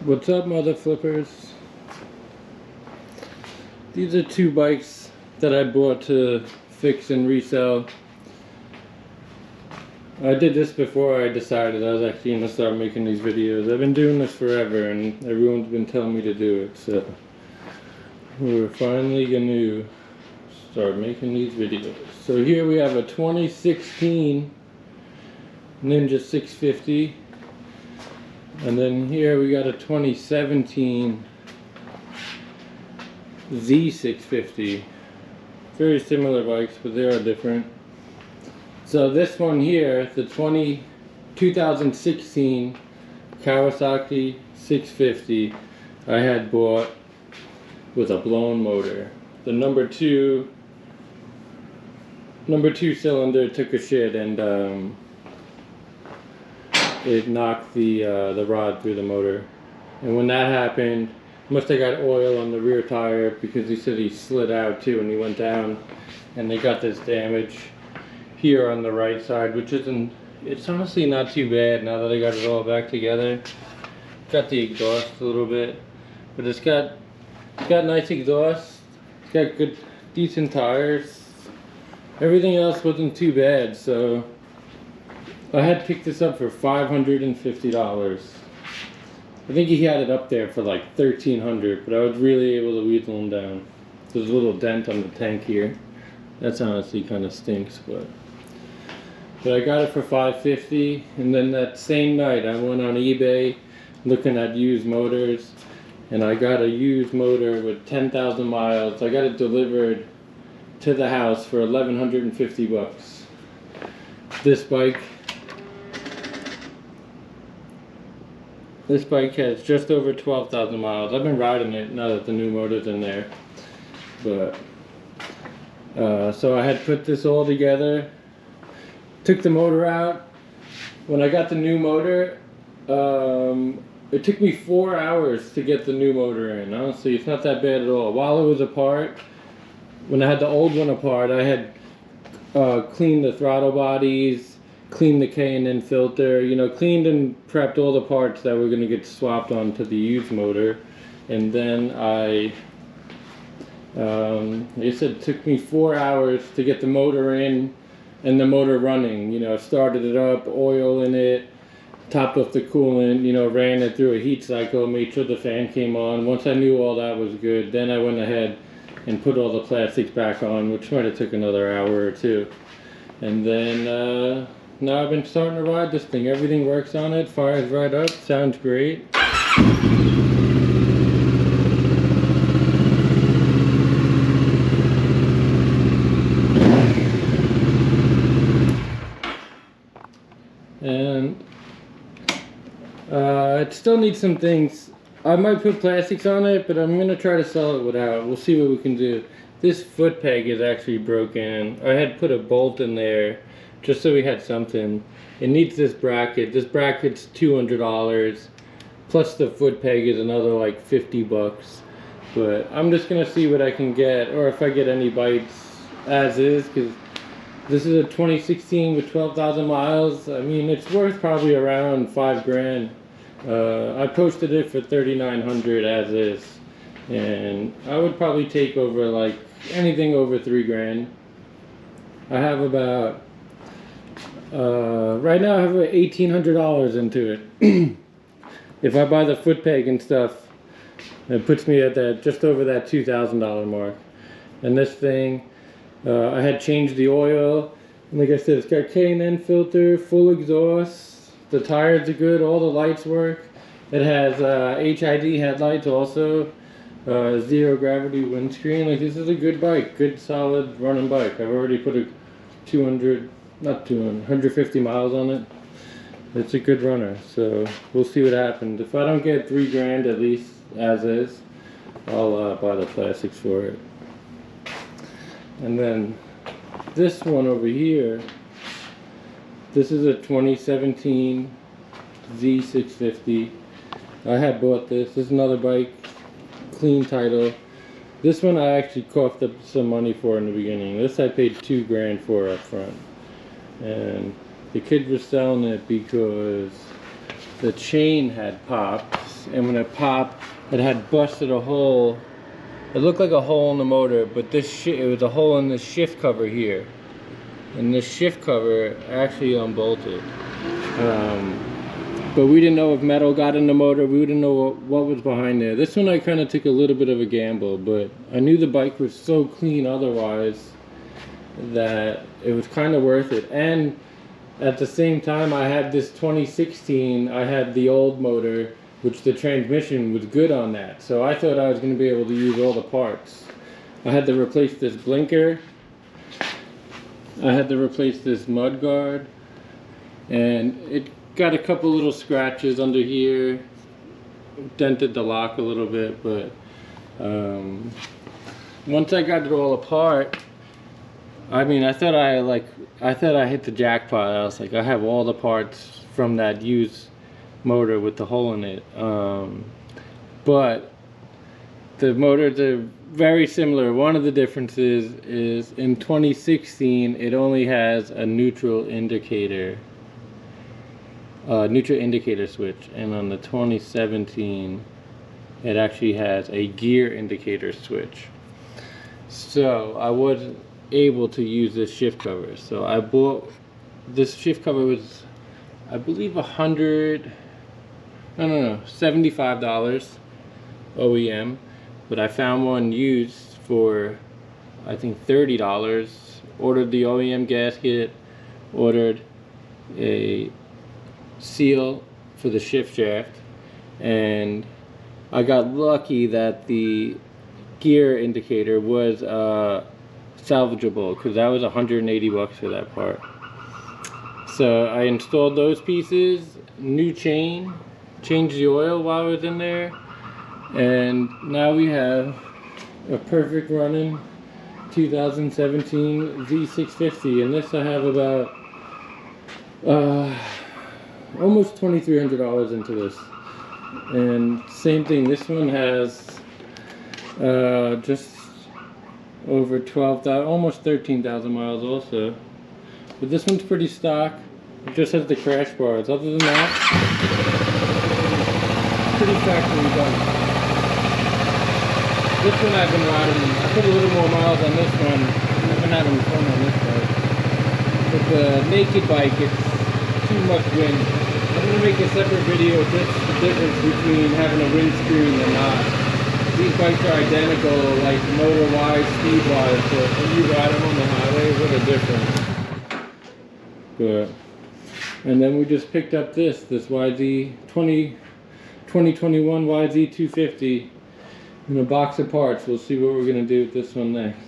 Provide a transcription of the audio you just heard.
What's up, mother flippers? These are two bikes that I bought to fix and resell. I did this before I decided I was actually going to start making these videos. I've been doing this forever and everyone's been telling me to do it, so we're finally going to start making these videos. So here we have a 2016 Ninja 650. And then here we got a 2017 Z650. Very similar bikes, but they are different. So this one here, the 2016 Kawasaki 650, I had bought with a blown motor. The number two cylinder took a shit and it knocked the rod through the motor. And when that happened, must have got oil on the rear tire, because he said he slid out too and he went down, and they got this damage here on the right side, which isn't, it's honestly not too bad now that I got it all back together. Got the exhaust a little bit, but it's got nice exhaust, it's got good decent tires, everything else wasn't too bad. So I had picked this up for $550. I think he had it up there for like $1,300, but I was really able to weasel him down. There's a little dent on the tank here. That's honestly kind of stinks, but I got it for $550. And then that same night I went on eBay looking at used motors, and I got a used motor with 10,000 miles. I got it delivered to the house for $1,150. This bike has just over 12,000 miles. I've been riding it now that the new motor's in there. But so I had put this all together, took the motor out. When I got the new motor, it took me 4 hours to get the new motor in. Honestly, it's not that bad at all. While it was apart, when I had the old one apart, I had cleaned the throttle bodies, cleaned the K&N filter, you know, cleaned and prepped all the parts that were going to get swapped onto the used motor. And then like I said, it took me 4 hours to get the motor in and the motor running. You know, started it up, oil in it, topped off the coolant, you know, ran it through a heat cycle, made sure the fan came on. Once I knew all that was good, then I went ahead and put all the plastics back on, which might have took another hour or two. And then now I've been starting to ride this thing. Everything works on it, fires right up, sounds great. And it still needs some things. I might put plastics on it, but I'm gonna try to sell it without. We'll see what we can do. This foot peg is actually broken. I had put a bolt in there just so we had something. It needs this bracket. This bracket's $200, plus the foot peg is another like 50 bucks. But I'm just gonna see what I can get, or if I get any bites as is, because this is a 2016 with 12,000 miles. I mean, it's worth probably around 5 grand. I posted it for $3,900 as is, and I would probably take over like anything over 3 grand. I have about right now I have about $1,800 into it. If I buy the foot peg and stuff, it puts me at that just over that $2,000 mark. And this thing, I had changed the oil, and like I said, it's got K&N filter, full exhaust. The tires are good, all the lights work. It has HID headlights also, zero gravity windscreen. Like, this is a good bike, good solid running bike. I've already put a 150 miles on it. It's a good runner, so we'll see what happens. If I don't get 3 grand at least as is, I'll buy the plastics for it. And then this one over here, this is a 2017 Z650. I had bought this. This is another bike, clean title. This one I actually coughed up some money for in the beginning. This I paid 2 grand for up front. And the kid was selling it because the chain had popped, and when it popped, it had busted a hole. It looked like a hole in the motor, but it was a hole in the shift cover here, and this shift cover actually unbolted. But we didn't know if metal got in the motor. We didn't know what was behind there. This one I kind of took a little bit of a gamble, but I knew the bike was so clean otherwise that it was kind of worth it. And at the same time, I had this 2016, I had the old motor, which the transmission was good on that. So I thought I was going to be able to use all the parts. I had to replace this blinker. I had to replace this mud guard. And it got a couple little scratches under here. Dented the lock a little bit, but once I got it all apart, I mean, I thought I hit the jackpot. I was like, I have all the parts from that used motor with the hole in it. But the motors are very similar. One of the differences is in 2016 it only has a neutral indicator switch, and on the 2017 it actually has a gear indicator switch. So I wasn't able to use this shift cover, so I bought this shift cover. Was, I believe, $75 OEM, but I found one used for I think $30. Ordered the OEM gasket, ordered a seal for the shift shaft, and I got lucky that the gear indicator was salvageable, because that was 180 bucks for that part. So I installed those pieces, new chain, changed the oil while I was in there, and now we have a perfect running 2017 Z650. And this I have about almost $2,300 into this. And same thing, this one has just over 12,000, almost 13,000 miles also. But this one's pretty stock. It just has the crash bars. Other than that, pretty factory done. This one I've been riding, I put a little more miles on this one. I've been having fun on this bike. But the naked bike, it's too much wind. I'm going to make a separate video just the difference between having a windscreen and not. These bikes are identical, like motor-wise, speed-wise, but when you ride them on the highway, what a difference. But, and then we just picked up this YZ 2021 YZ 250 in a box of parts. We'll see what we're going to do with this one next.